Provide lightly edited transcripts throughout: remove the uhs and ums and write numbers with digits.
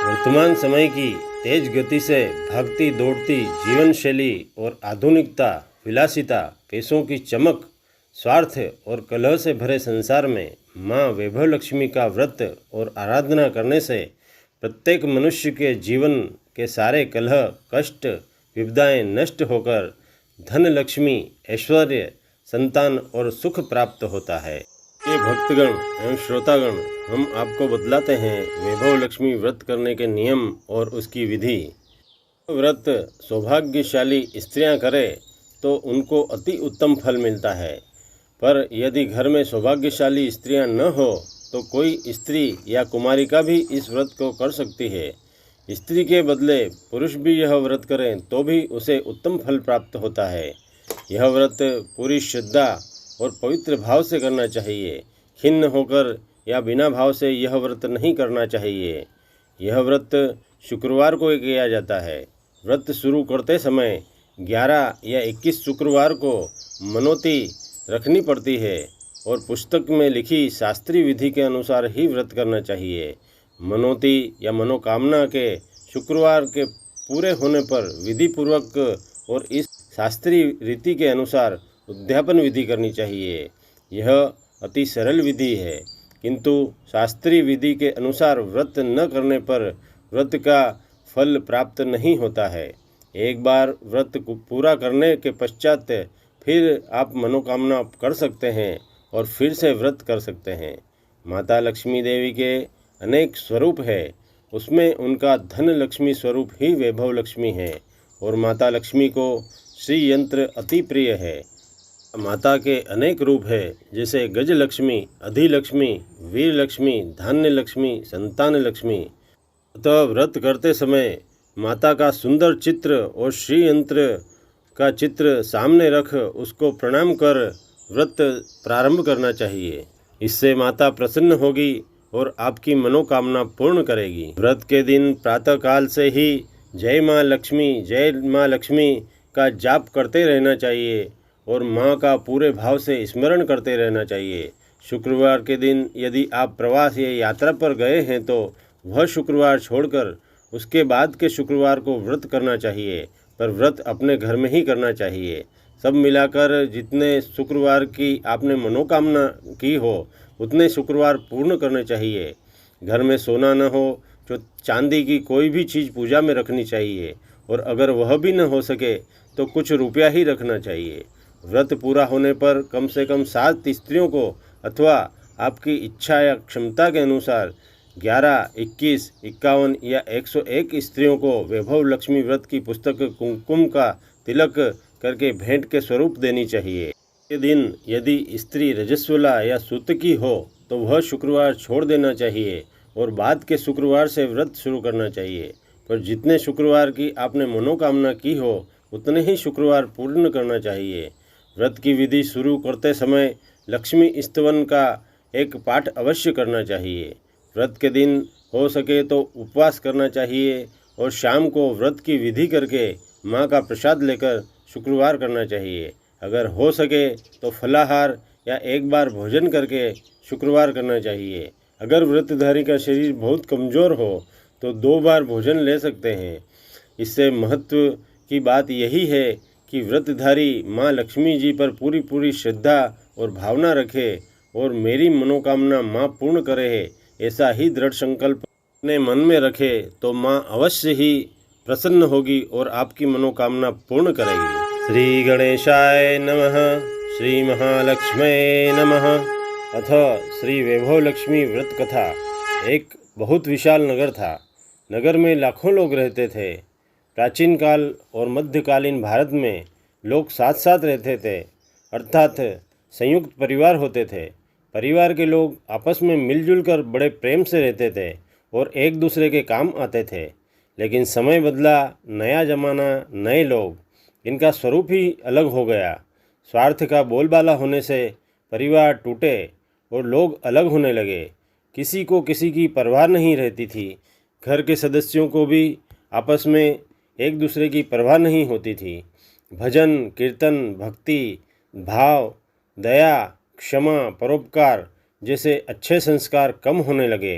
वर्तमान समय की तेज गति से भागती दौड़ती जीवन शैली और आधुनिकता, विलासिता, पैसों की चमक, स्वार्थ और कलह से भरे संसार में माँ वैभव लक्ष्मी का व्रत और आराधना करने से प्रत्येक मनुष्य के जीवन के सारे कलह, कष्ट, विपदाएं नष्ट होकर धन, लक्ष्मी, ऐश्वर्य, संतान और सुख प्राप्त होता है। ये भक्तगण एवं श्रोतागण, हम आपको बतलाते हैं वैभव लक्ष्मी व्रत करने के नियम और उसकी विधि। व्रत सौभाग्यशाली स्त्रियां करें तो उनको अति उत्तम फल मिलता है, पर यदि घर में सौभाग्यशाली स्त्रियां न हो तो कोई स्त्री या कुमारिका भी इस व्रत को कर सकती है। स्त्री के बदले पुरुष भी यह व्रत करें तो भी उसे उत्तम फल प्राप्त होता है। यह व्रत पूरी श्रद्धा और पवित्र भाव से करना चाहिए। खिन्न होकर या बिना भाव से यह व्रत नहीं करना चाहिए। यह व्रत शुक्रवार को किया जाता है। व्रत शुरू करते समय 11 या 21 शुक्रवार को मनोती रखनी पड़ती है और पुस्तक में लिखी शास्त्रीय विधि के अनुसार ही व्रत करना चाहिए। मनोती या मनोकामना के शुक्रवार के पूरे होने पर विधि पूर्वक और इस शास्त्रीय रीति के अनुसार उद्यापन विधि करनी चाहिए। यह अति सरल विधि है, किंतु शास्त्रीय विधि के अनुसार व्रत न करने पर व्रत का फल प्राप्त नहीं होता है। एक बार व्रत को पूरा करने के पश्चात फिर आप मनोकामना कर सकते हैं और फिर से व्रत कर सकते हैं। माता लक्ष्मी देवी के अनेक स्वरूप है, उसमें उनका धन लक्ष्मी स्वरूप ही वैभव लक्ष्मी है और माता लक्ष्मी को श्री यंत्र अति प्रिय है। माता के अनेक रूप है, जैसे गज लक्ष्मी, अधिलक्ष्मी, वीर लक्ष्मी, धान्य लक्ष्मी, संतान लक्ष्मी। अतः व्रत करते समय माता का सुंदर चित्र और श्री यंत्र का चित्र सामने रख उसको प्रणाम कर व्रत प्रारंभ करना चाहिए। इससे माता प्रसन्न होगी और आपकी मनोकामना पूर्ण करेगी। व्रत के दिन प्रातःकाल से ही जय माँ लक्ष्मी का जाप करते रहना चाहिए और माँ का पूरे भाव से स्मरण करते रहना चाहिए। शुक्रवार के दिन यदि आप प्रवास या यात्रा पर गए हैं तो वह शुक्रवार छोड़कर उसके बाद के शुक्रवार को व्रत करना चाहिए, पर व्रत अपने घर में ही करना चाहिए। सब मिलाकर जितने शुक्रवार की आपने मनोकामना की हो उतने शुक्रवार पूर्ण करने चाहिए। घर में सोना न हो तो चांदी की कोई भी चीज़ पूजा में रखनी चाहिए, और अगर वह भी न हो सके तो कुछ रुपया ही रखना चाहिए। व्रत पूरा होने पर कम से कम 7 स्त्रियों को अथवा आपकी इच्छा या क्षमता के अनुसार 11, 21, 51 या 101 स्त्रियों को वैभव लक्ष्मी व्रत की पुस्तक कुमकुम का तिलक करके भेंट के स्वरूप देनी चाहिए। ये दिन यदि स्त्री रजस्वला या सूतकी हो तो वह शुक्रवार छोड़ देना चाहिए और बाद के शुक्रवार से व्रत शुरू करना चाहिए। पर जितने शुक्रवार की आपने मनोकामना की हो उतने ही शुक्रवार पूर्ण करना चाहिए। व्रत की विधि शुरू करते समय लक्ष्मी स्तवन का एक पाठ अवश्य करना चाहिए। व्रत के दिन हो सके तो उपवास करना चाहिए और शाम को व्रत की विधि करके माँ का प्रसाद लेकर शुक्रवार करना चाहिए। अगर हो सके तो फलाहार या एक बार भोजन करके शुक्रवार करना चाहिए। अगर व्रतधारी का शरीर बहुत कमज़ोर हो तो 2 बार भोजन ले सकते हैं। इससे महत्व की बात यही है कि व्रतधारी माँ लक्ष्मी जी पर पूरी श्रद्धा और भावना रखे और मेरी मनोकामना माँ पूर्ण करे, ऐसा ही दृढ़ संकल्प अपने मन में रखे तो माँ अवश्य ही प्रसन्न होगी और आपकी मनोकामना पूर्ण करेगी। श्री गणेशाय नमः। श्री महालक्ष्मी नमः। अथ श्री वैभव लक्ष्मी व्रत कथा। एक बहुत विशाल नगर था। नगर में लाखों लोग रहते थे। प्राचीन काल और मध्यकालीन भारत में लोग साथ साथ रहते थे, अर्थात संयुक्त परिवार होते थे। परिवार के लोग आपस में मिलजुल कर बड़े प्रेम से रहते थे और एक दूसरे के काम आते थे। लेकिन समय बदला, नया ज़माना, नए लोग, इनका स्वरूप ही अलग हो गया। स्वार्थ का बोलबाला होने से परिवार टूटे और लोग अलग होने लगे। किसी को किसी की परवाह नहीं रहती थी। घर के सदस्यों को भी आपस में एक दूसरे की परवाह नहीं होती थी। भजन, कीर्तन, भक्ति, भाव, दया, क्षमा, परोपकार जैसे अच्छे संस्कार कम होने लगे।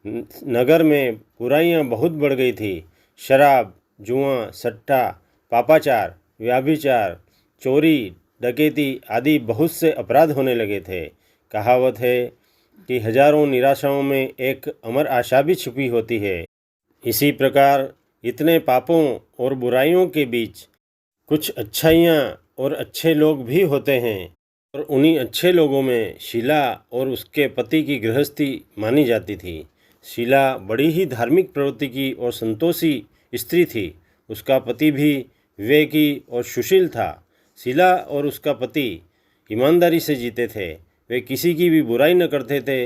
नगर में बुराइयां बहुत बढ़ गई थी। शराब, जुआ, सट्टा, पापाचार, व्याभिचार, चोरी, डकैती आदि बहुत से अपराध होने लगे थे। कहावत है कि हजारों निराशाओं में एक अमर आशा भी छुपी होती है। इसी प्रकार इतने पापों और बुराइयों के बीच कुछ अच्छाइयाँ और अच्छे लोग भी होते हैं, और उन्हीं अच्छे लोगों में शीला और उसके पति की गृहस्थी मानी जाती थी। शीला बड़ी ही धार्मिक प्रवृत्ति की और संतोषी स्त्री थी। उसका पति भी विवेकी और सुशील था। शीला और उसका पति ईमानदारी से जीते थे। वे किसी की भी बुराई न करते थे।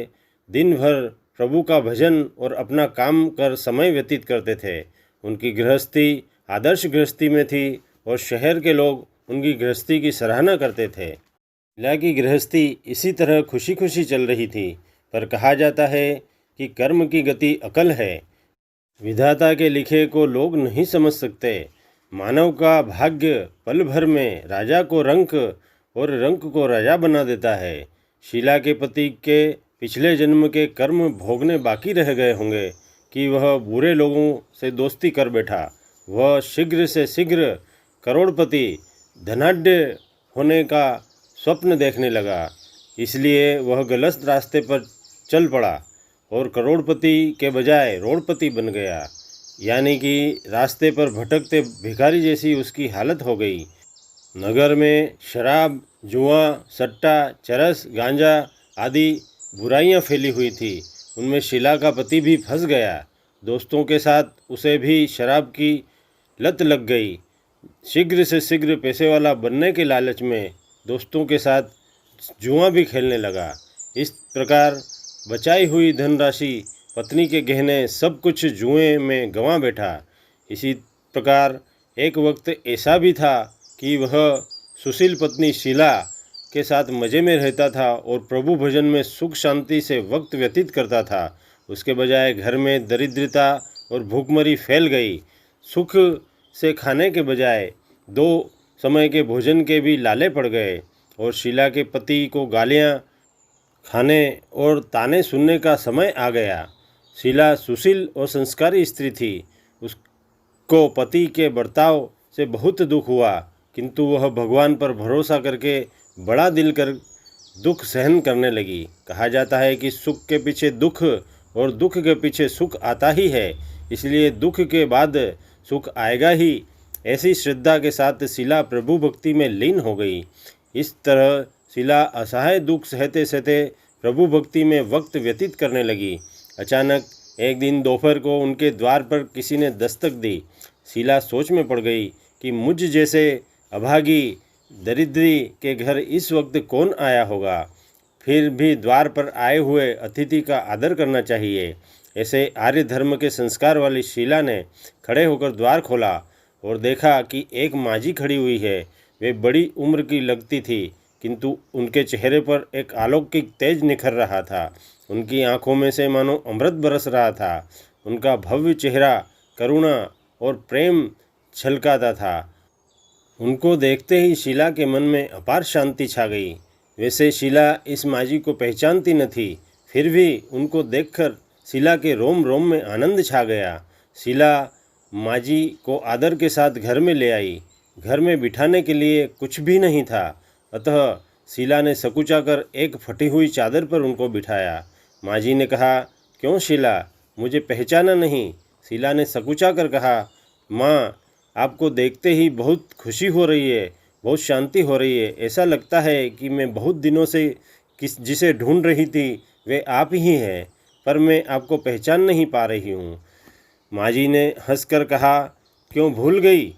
दिन भर प्रभु का भजन और अपना काम कर समय व्यतीत करते थे। उनकी गृहस्थी आदर्श गृहस्थी में थी और शहर के लोग उनकी गृहस्थी की सराहना करते थे। शीला की गृहस्थी इसी तरह खुशी खुशी चल रही थी, पर कहा जाता है कि कर्म की गति अकल है। विधाता के लिखे को लोग नहीं समझ सकते। मानव का भाग्य पल भर में राजा को रंक और रंक को राजा बना देता है। शीला के पति के पिछले जन्म के कर्म भोगने बाकी रह गए होंगे कि वह बुरे लोगों से दोस्ती कर बैठा। वह शीघ्र से शीघ्र करोड़पति धनाढ्य होने का स्वप्न देखने लगा। इसलिए वह गलत रास्ते पर चल पड़ा और करोड़पति के बजाय रोड़पति बन गया, यानी कि रास्ते पर भटकते भिखारी जैसी उसकी हालत हो गई। नगर में शराब, जुआ, सट्टा, चरस, गांजा आदि बुराइयां फैली हुई थी। उनमें शीला का पति भी फंस गया। दोस्तों के साथ उसे भी शराब की लत लग गई। शीघ्र से शीघ्र पैसे वाला बनने के लालच में दोस्तों के साथ जुआ भी खेलने लगा। इस प्रकार बचाई हुई धनराशि, पत्नी के गहने, सब कुछ जुए में गंवा बैठा। इसी प्रकार एक वक्त ऐसा भी था कि वह सुशील पत्नी शीला के साथ मज़े में रहता था और प्रभु भजन में सुख शांति से वक्त व्यतीत करता था। उसके बजाय घर में दरिद्रता और भूखमरी फैल गई। सुख से खाने के बजाय 2 समय के भोजन के भी लाले पड़ गए और शीला के पति को गालियाँ खाने और ताने सुनने का समय आ गया। शीला सुशील और संस्कारी स्त्री थी। उसको पति के बर्ताव से बहुत दुख हुआ, किंतु वह भगवान पर भरोसा करके बड़ा दिल कर दुख सहन करने लगी। कहा जाता है कि सुख के पीछे दुख और दुख के पीछे सुख आता ही है, इसलिए दुख के बाद सुख आएगा ही। ऐसी श्रद्धा के साथ शीला प्रभु भक्ति में लीन हो गई। इस तरह शीला असहाय दुख सहते सहते प्रभु भक्ति में वक्त व्यतीत करने लगी। अचानक एक दिन दोपहर को उनके द्वार पर किसी ने दस्तक दी। शीला सोच में पड़ गई कि मुझ जैसे अभागी दरिद्री के घर इस वक्त कौन आया होगा। फिर भी द्वार पर आए हुए अतिथि का आदर करना चाहिए। ऐसे आर्य धर्म के संस्कार वाली शीला ने खड़े होकर द्वार खोला और देखा कि एक माँझी खड़ी हुई है। वे बड़ी उम्र की लगती थी, किंतु उनके चेहरे पर एक अलौकिक तेज निखर रहा था। उनकी आंखों में से मानो अमृत बरस रहा था। उनका भव्य चेहरा करुणा और प्रेम छलकाता था। उनको देखते ही शीला के मन में अपार शांति छा गई। वैसे शीला इस माँझी को पहचानती न थी, फिर भी उनको देखकर शीला के रोम रोम में आनंद छा गया। शीला माँझी को आदर के साथ घर में ले आई। घर में बिठाने के लिए कुछ भी नहीं था, अतः शीला ने सकुचा कर एक फटी हुई चादर पर उनको बिठाया। माँझी ने कहा, क्यों शीला, मुझे पहचाना नहीं? शीला ने सकुचा कर कहा, माँ, आपको देखते ही बहुत खुशी हो रही है, बहुत शांति हो रही है। ऐसा लगता है कि मैं बहुत दिनों से जिसे ढूंढ रही थी वे आप ही हैं, पर मैं आपको पहचान नहीं पा रही हूँ। माँझी ने हंसकर कहा, क्यों भूल गई?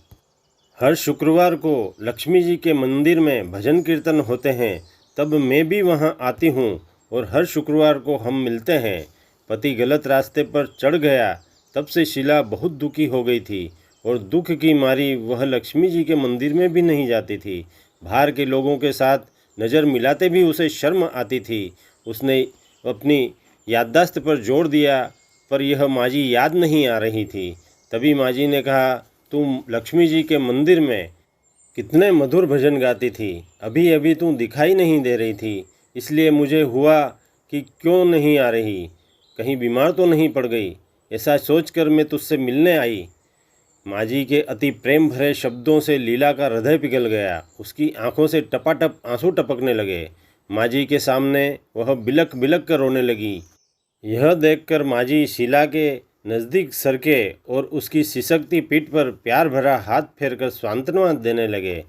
हर शुक्रवार को लक्ष्मी जी के मंदिर में भजन कीर्तन होते हैं, तब मैं भी वहाँ आती हूँ और हर शुक्रवार को हम मिलते हैं। पति गलत रास्ते पर चढ़ गया, तब से शीला बहुत दुखी हो गई थी और दुख की मारी वह लक्ष्मी जी के मंदिर में भी नहीं जाती थी। बाहर के लोगों के साथ नज़र मिलाते भी उसे शर्म आती थी। उसने अपनी याददाश्त पर जोर दिया, पर यह माँझी याद नहीं आ रही थी। तभी माँझी ने कहा, तुम लक्ष्मी जी के मंदिर में कितने मधुर भजन गाती थी, अभी अभी तुम दिखाई नहीं दे रही थी, इसलिए मुझे हुआ कि क्यों नहीं आ रही। कहीं बीमार तो नहीं पड़ गई, ऐसा सोचकर मैं तुझसे मिलने आई। माँ जी के अति प्रेम भरे शब्दों से लीला का हृदय पिघल गया। उसकी आंखों से टपाटप आंसू टपकने लगे। माँ जी के सामने वह बिलक बिलक कर रोने लगी। यह देखकर माँ जी शीला के नज़दीक सरके और उसकी सिसकती पीठ पर प्यार भरा हाथ फेरकर सांत्वना देने लगे।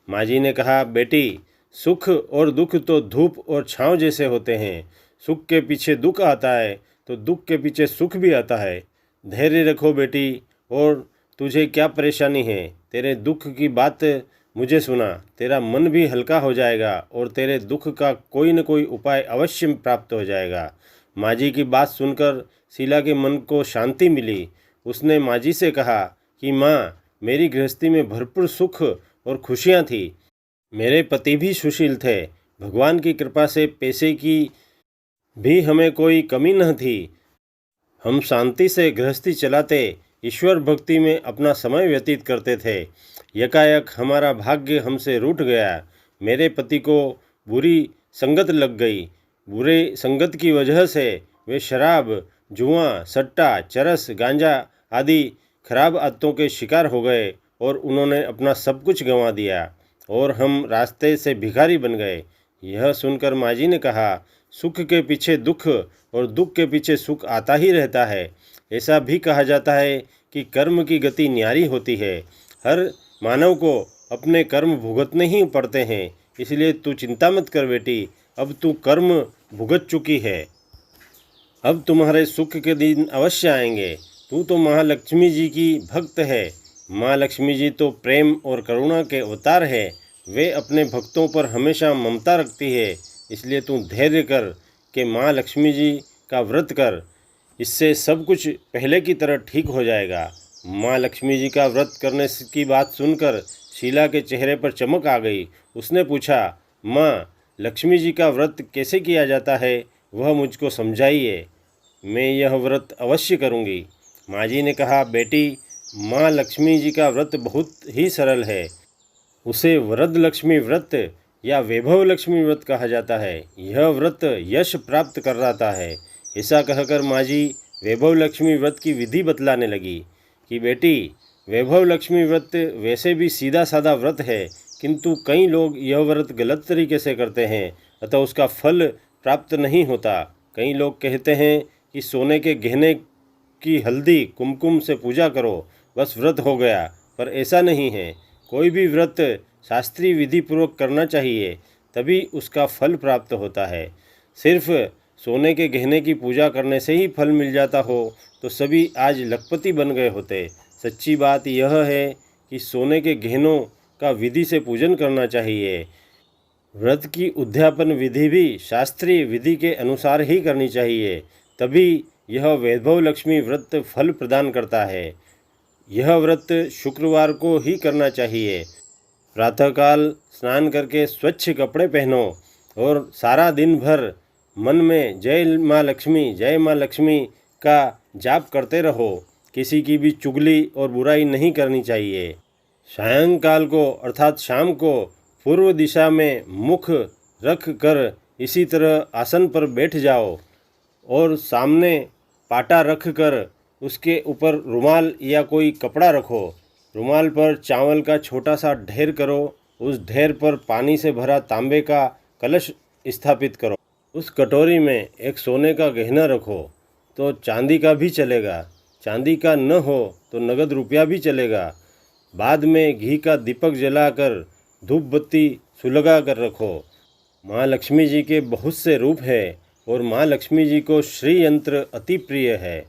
माँ जी ने कहा, बेटी, सुख और दुख तो धूप और छांव जैसे होते हैं। सुख के पीछे दुख आता है तो दुख के पीछे सुख भी आता है। धैर्य रखो बेटी। और तुझे क्या परेशानी है? तेरे दुख की बात मुझे सुना, तेरा मन भी हल्का हो जाएगा और तेरे दुख का कोई न कोई उपाय अवश्य प्राप्त हो जाएगा। माँ जी की बात सुनकर शीला के मन को शांति मिली। उसने माँ जी से कहा कि माँ, मेरी गृहस्थी में भरपूर सुख और खुशियाँ थी। मेरे पति भी सुशील थे। भगवान की कृपा से पैसे की भी हमें कोई कमी न थी। हम शांति से गृहस्थी चलाते, ईश्वर भक्ति में अपना समय व्यतीत करते थे। यकायक हमारा भाग्य हमसे रूठ गया। मेरे पति को बुरी संगत लग गई। बुरे संगत की वजह से वे शराब, जुआ, सट्टा, चरस, गांजा आदि खराब आदतों के शिकार हो गए और उन्होंने अपना सब कुछ गंवा दिया और हम रास्ते से भिखारी बन गए। यह सुनकर माँ जी ने कहा, सुख के पीछे दुख और दुख के पीछे सुख आता ही रहता है। ऐसा भी कहा जाता है कि कर्म की गति न्यारी होती है। हर मानव को अपने कर्म भुगतने ही पड़ते हैं। इसलिए तू चिंता मत कर बेटी, अब तू कर्म भुगत चुकी है। अब तुम्हारे सुख के दिन अवश्य आएंगे। तू तो महालक्ष्मी जी की भक्त है। माँ लक्ष्मी जी तो प्रेम और करुणा के अवतार है। वे अपने भक्तों पर हमेशा ममता रखती है। इसलिए तू धैर्य कर कि माँ लक्ष्मी जी का व्रत कर। इससे सब कुछ पहले की तरह ठीक हो जाएगा। माँ लक्ष्मी जी का व्रत करने की बात सुनकर शीला के चेहरे पर चमक आ गई। उसने पूछा, माँ, लक्ष्मी जी का व्रत कैसे किया जाता है, वह मुझको समझाइए। मैं यह व्रत अवश्य करूँगी। माँ जी ने कहा, बेटी, माँ लक्ष्मी जी का व्रत बहुत ही सरल है। उसे वरद लक्ष्मी व्रत या वैभव लक्ष्मी व्रत कहा जाता है। यह व्रत यश प्राप्त कराता है। ऐसा कहकर माँ जी वैभव लक्ष्मी व्रत की विधि बतलाने लगी कि बेटी, वैभव लक्ष्मी व्रत वैसे भी सीधा साधा व्रत है, किंतु कई लोग यह व्रत गलत तरीके से करते हैं, अतः उसका फल प्राप्त नहीं होता। कई लोग कहते हैं कि सोने के गहने की हल्दी कुमकुम से पूजा करो, बस व्रत हो गया, पर ऐसा नहीं है। कोई भी व्रत शास्त्रीय विधि पूर्वक करना चाहिए, तभी उसका फल प्राप्त होता है। सिर्फ सोने के गहने की पूजा करने से ही फल मिल जाता हो तो सभी आज लखपति बन गए होते। सच्ची बात यह है कि सोने के गहनों का विधि से पूजन करना चाहिए। व्रत की उद्यापन विधि भी शास्त्रीय विधि के अनुसार ही करनी चाहिए, तभी यह वैभव लक्ष्मी व्रत फल प्रदान करता है। यह व्रत शुक्रवार को ही करना चाहिए। प्रातःकाल स्नान करके स्वच्छ कपड़े पहनो और सारा दिन भर मन में जय माँ लक्ष्मी का जाप करते रहो। किसी की भी चुगली और बुराई नहीं करनी चाहिए। सायंकाल को अर्थात शाम को पूर्व दिशा में मुख रख कर इसी तरह आसन पर बैठ जाओ और सामने पाटा रख कर उसके ऊपर रुमाल या कोई कपड़ा रखो। रुमाल पर चावल का छोटा सा ढेर करो। उस ढेर पर पानी से भरा तांबे का कलश स्थापित करो। उस कटोरी में एक सोने का गहना रखो तो चांदी का भी चलेगा। चांदी का न हो तो नगद रुपया भी चलेगा। बाद में घी का दीपक जलाकर धूप बत्ती सुलगा कर रखो। माँ लक्ष्मी जी के बहुत से रूप हैं और माँ लक्ष्मी जी को श्री यंत्र अति प्रिय है।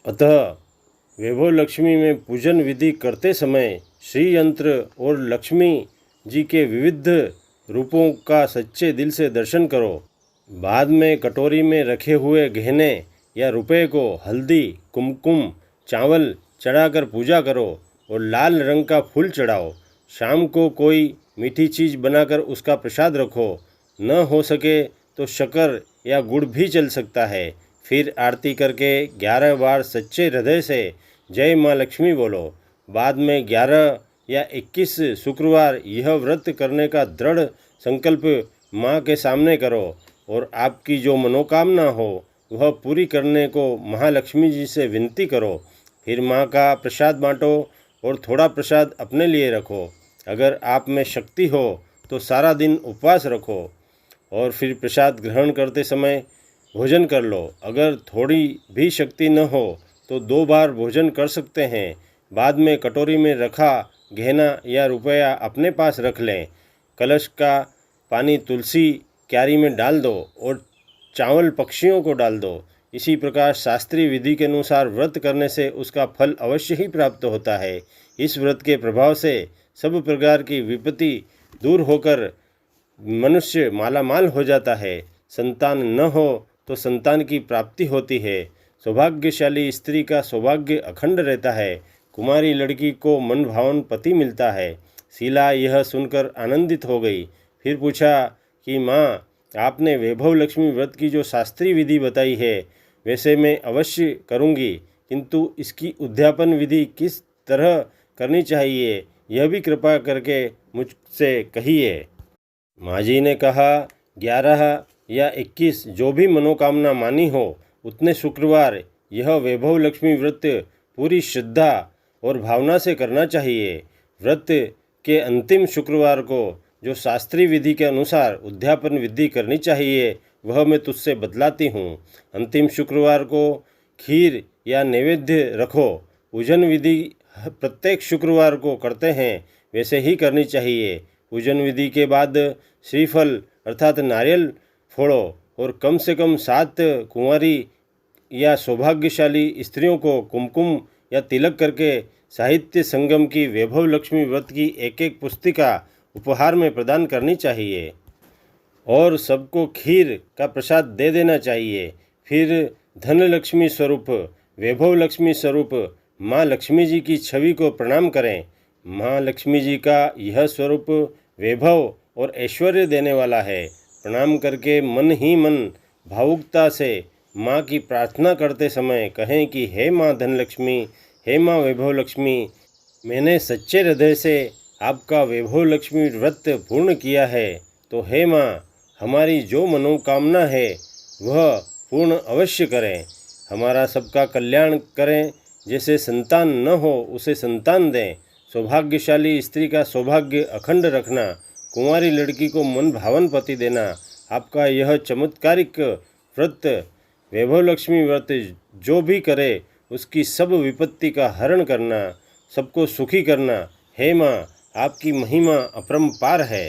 अतः वैभव लक्ष्मी में पूजन विधि करते समय श्री यंत्र और लक्ष्मी जी के विविध रूपों का सच्चे दिल से दर्शन करो। बाद में कटोरी में रखे हुए गहने या रुपए को हल्दी, कुमकुम, चावल चढ़ाकर पूजा करो और लाल रंग का फूल चढ़ाओ। शाम को कोई मीठी चीज़ बनाकर उसका प्रसाद रखो। न हो सके तो शक्कर या गुड़ भी चल सकता है। फिर आरती करके 11 बार सच्चे हृदय से जय माँ लक्ष्मी बोलो। बाद में 11 या 21 शुक्रवार यह व्रत करने का दृढ़ संकल्प माँ के सामने करो और आपकी जो मनोकामना हो वह पूरी करने को महालक्ष्मी जी से विनती करो। फिर माँ का प्रसाद बांटो और थोड़ा प्रसाद अपने लिए रखो। अगर आप में शक्ति हो तो सारा दिन उपवास रखो और फिर प्रसाद ग्रहण करते समय भोजन कर लो। अगर थोड़ी भी शक्ति न हो तो 2 बार भोजन कर सकते हैं। बाद में कटोरी में रखा गहना या रुपया अपने पास रख लें। कलश का पानी तुलसी क्यारी में डाल दो और चावल पक्षियों को डाल दो। इसी प्रकार शास्त्रीय विधि के अनुसार व्रत करने से उसका फल अवश्य ही प्राप्त होता है। इस व्रत के प्रभाव से सब प्रकार की विपत्ति दूर होकर मनुष्य मालामाल हो जाता है। संतान न हो तो संतान की प्राप्ति होती है। सौभाग्यशाली स्त्री का सौभाग्य अखंड रहता है। कुमारी लड़की को मन भावन पति मिलता है। शीला यह सुनकर आनंदित हो गई। फिर पूछा कि माँ, आपने वैभव लक्ष्मी व्रत की जो शास्त्रीय विधि बताई है वैसे मैं अवश्य करूँगी, किंतु इसकी उद्यापन विधि किस तरह करनी चाहिए यह भी कृपा करके मुझसे कहिए। माँ जी ने कहा, 11 या 21 जो भी मनोकामना मानी हो उतने शुक्रवार यह वैभव लक्ष्मी व्रत पूरी श्रद्धा और भावना से करना चाहिए। व्रत के अंतिम शुक्रवार को जो शास्त्रीय विधि के अनुसार उद्यापन विधि करनी चाहिए वह मैं तुझसे बतलाती हूँ। अंतिम शुक्रवार को खीर या नैवेद्य रखो। पूजन विधि प्रत्येक शुक्रवार को करते हैं वैसे ही करनी चाहिए। पूजन विधि के बाद श्रीफल अर्थात नारियल फोड़ो और कम से कम 7 कुंवारी या सौभाग्यशाली स्त्रियों को कुमकुम या तिलक करके साहित्य संगम की वैभव लक्ष्मी व्रत की एक पुस्तिका उपहार में प्रदान करनी चाहिए और सबको खीर का प्रसाद दे देना चाहिए। फिर धन लक्ष्मी स्वरूप वैभव लक्ष्मी स्वरूप माँ लक्ष्मी जी की छवि को प्रणाम करें। माँ लक्ष्मी जी का यह स्वरूप वैभव और ऐश्वर्य देने वाला है। प्रणाम करके मन ही मन भावुकता से माँ की प्रार्थना करते समय कहें कि हे माँ धनलक्ष्मी, हे माँ वैभव लक्ष्मी, मैंने सच्चे हृदय से आपका वैभव लक्ष्मी व्रत पूर्ण किया है, तो हे माँ हमारी जो मनोकामना है वह पूर्ण अवश्य करें। हमारा सबका कल्याण करें। जैसे संतान न हो उसे संतान दें। सौभाग्यशाली स्त्री का सौभाग्य अखंड रखना। कुंवारी लड़की को मन भावन पति देना। आपका यह चमत्कारिक व्रत वैभव लक्ष्मी व्रत जो भी करे उसकी सब विपत्ति का हरण करना, सबको सुखी करना। हे माँ, आपकी महिमा अपरंपार है।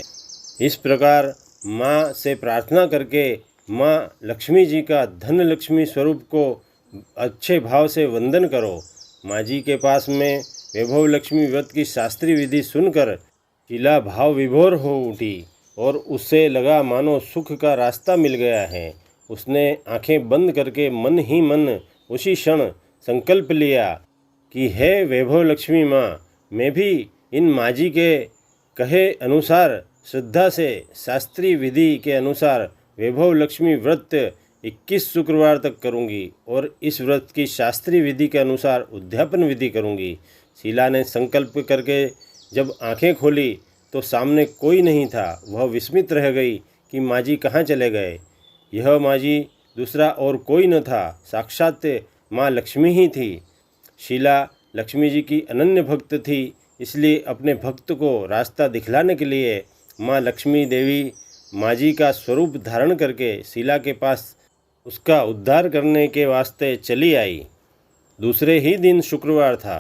इस प्रकार माँ से प्रार्थना करके माँ लक्ष्मी जी का धन लक्ष्मी स्वरूप को अच्छे भाव से वंदन करो। माँ जी के पास में वैभव लक्ष्मी व्रत की शास्त्रीय विधि सुनकर शीला भाव विभोर हो उठी और उससे लगा मानो सुख का रास्ता मिल गया है। उसने आंखें बंद करके मन ही मन उसी क्षण संकल्प लिया कि हे वैभव लक्ष्मी माँ, मैं भी इन माँ जी के कहे अनुसार श्रद्धा से शास्त्रीय विधि के अनुसार वैभव लक्ष्मी व्रत 21 शुक्रवार तक करूँगी और इस व्रत की शास्त्रीय विधि के अनुसार उद्यापन विधि करूँगी। शीला ने संकल्प करके जब आंखें खोली तो सामने कोई नहीं था। वह विस्मित रह गई कि माँ जी कहाँ चले गए। यह माँ जी दूसरा और कोई न था, साक्षात माँ लक्ष्मी ही थी। शीला लक्ष्मी जी की अनन्य भक्त थी, इसलिए अपने भक्त को रास्ता दिखलाने के लिए माँ लक्ष्मी देवी माँ जी का स्वरूप धारण करके शीला के पास उसका उद्धार करने के वास्ते चली आई। दूसरे ही दिन शुक्रवार था।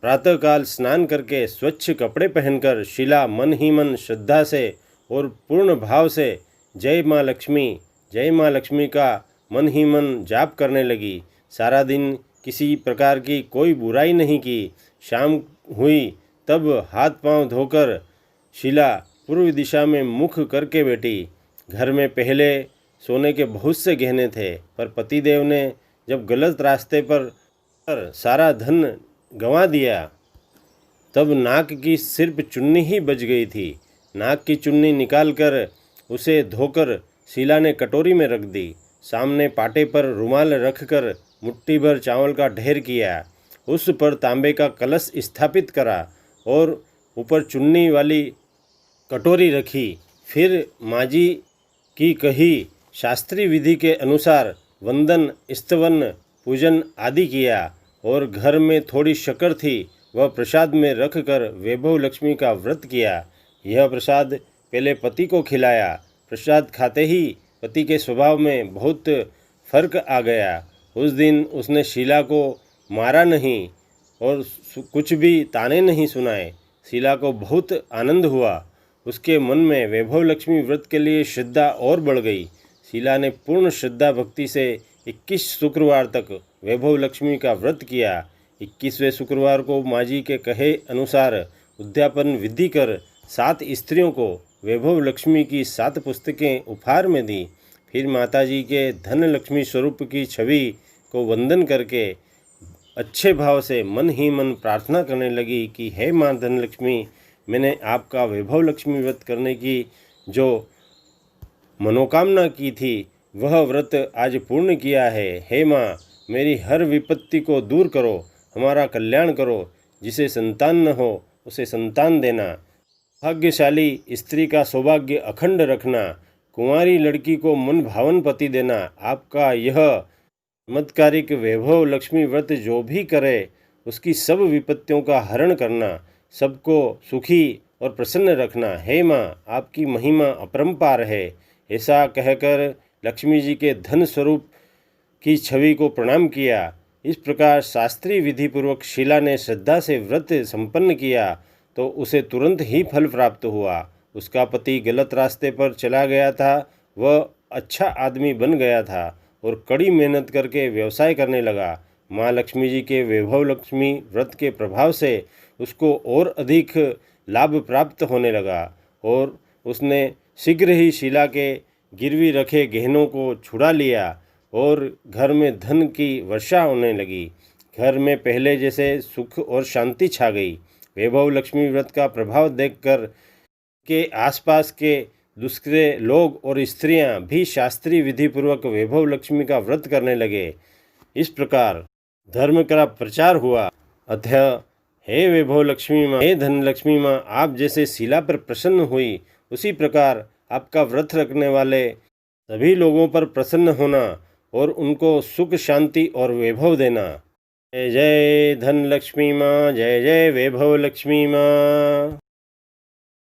प्रातःकाल स्नान करके स्वच्छ कपड़े पहनकर शीला मन ही मन श्रद्धा से और पूर्ण भाव से जय माँ लक्ष्मी का मन ही मन जाप करने लगी। सारा दिन किसी प्रकार की कोई बुराई नहीं की। शाम हुई तब हाथ पांव धोकर शीला पूर्व दिशा में मुख करके बैठी। घर में पहले सोने के बहुत से गहने थे, पर पतिदेव ने जब गलत रास्ते पर सारा धन गंवा दिया तब नाक की सिर्फ चुन्नी ही बच गई थी। नाक की चुन्नी निकालकर उसे धोकर शीला ने कटोरी में रख दी। सामने पाटे पर रुमाल रखकर मुट्ठी भर चावल का ढेर किया। उस पर तांबे का कलश स्थापित करा और ऊपर चुन्नी वाली कटोरी रखी। फिर माँ जी की कही शास्त्रीय विधि के अनुसार वंदन, स्तवन, पूजन आदि किया और घर में थोड़ी शक्कर थी वह प्रसाद में रख कर वैभव लक्ष्मी का व्रत किया। यह प्रसाद पहले पति को खिलाया। प्रसाद खाते ही पति के स्वभाव में बहुत फर्क आ गया। उस दिन उसने शीला को मारा नहीं और कुछ भी ताने नहीं सुनाए। शीला को बहुत आनंद हुआ। उसके मन में वैभव लक्ष्मी व्रत के लिए श्रद्धा और बढ़ गई। शीला ने पूर्ण श्रद्धा भक्ति से 21 शुक्रवार तक वैभव लक्ष्मी का व्रत किया। 21वें शुक्रवार को माँ जी के कहे अनुसार उद्यापन विधि कर 7 स्त्रियों को वैभव लक्ष्मी की 7 पुस्तकें उपहार में दी। फिर माताजी के धन लक्ष्मी स्वरूप की छवि को वंदन करके अच्छे भाव से मन ही मन प्रार्थना करने लगी कि हे माँ धनलक्ष्मी, मैंने आपका वैभव लक्ष्मी व्रत करने की जो मनोकामना की थी वह व्रत आज पूर्ण किया है। हे माँ, मेरी हर विपत्ति को दूर करो, हमारा कल्याण करो। जिसे संतान न हो उसे संतान देना, भाग्यशाली स्त्री का सौभाग्य अखंड रखना, कुंवारी लड़की को मन भावन पति देना। आपका यह चमत्कारिक वैभव लक्ष्मी व्रत जो भी करे उसकी सब विपत्तियों का हरण करना, सबको सुखी और प्रसन्न रखना। हे माँ, आपकी महिमा अपरंपार है। ऐसा कहकर लक्ष्मी जी के धन स्वरूप की छवि को प्रणाम किया। इस प्रकार शास्त्रीय विधि पूर्वक शीला ने श्रद्धा से व्रत संपन्न किया तो उसे तुरंत ही फल प्राप्त हुआ। उसका पति गलत रास्ते पर चला गया था, वह अच्छा आदमी बन गया था और कड़ी मेहनत करके व्यवसाय करने लगा। माँ लक्ष्मी जी के वैभव लक्ष्मी व्रत के प्रभाव से उसको और अधिक लाभ प्राप्त होने लगा और उसने शीघ्र ही शीला के गिरवी रखे गहनों को छुड़ा लिया और घर में धन की वर्षा होने लगी। घर में पहले जैसे सुख और शांति छा गई। वैभव लक्ष्मी व्रत का प्रभाव देखकर के आसपास के दूसरे लोग और स्त्रियां भी शास्त्रीय विधि पूर्वक वैभव लक्ष्मी का व्रत करने लगे। इस प्रकार धर्म का प्रचार हुआ। अतः हे वैभव लक्ष्मी माँ, हे धन लक्ष्मी माँ, आप जैसे शीला पर प्रसन्न हुई उसी प्रकार आपका व्रत रखने वाले सभी लोगों पर प्रसन्न होना और उनको सुख शांति और वैभव देना। जय जय धन लक्ष्मी माँ, जय जय वैभव लक्ष्मी माँ।